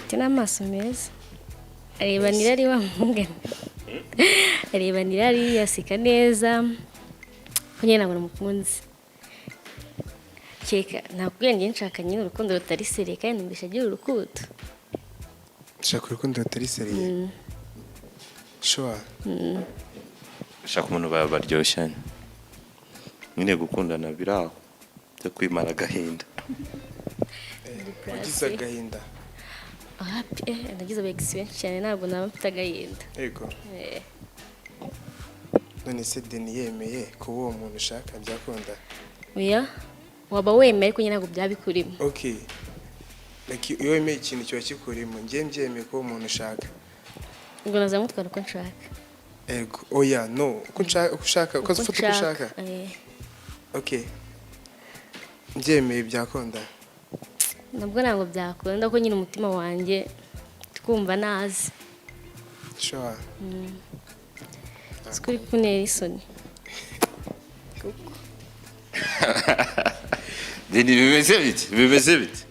Tina amaso meza. Areba nirari wa mungana. Areba nirari yasika neza. Kunye nabona umukunzi. Cheka nakubwiye ngiye nshaka nyine urukundo rutari seriye kandi mbisha agira urukundo. Nshaka urukundo rutari seriye. Sure. Shaka umuntu baryoshanye. Nyine gukundana biraho. Cyo kwimara agahinda. Wagize agahinda. Nagize abexperience cyane ntabwo naba mfite agahinda. Yego. None se Deni yemeye ko uwo muntu ushaka byakunda? Oya. Waba wemeye ko nyine ntabwo byabikurimo. Okay. Like iyo wemeye ikintu cyo kikurimo, ngiye mbyemeye ko uwo muntu ushaka. Ngo nazamutwara uko nshaka. Ego. Oya, no. Uko ushaka, uko ufata uko ushaka. Okay. Mbyemeye byakunda. Nabwo ntabwo byakunda ko nyine umutima wanjye twumva nazi. Sure. Sikuri kunera isoni. Deni bimeze bite?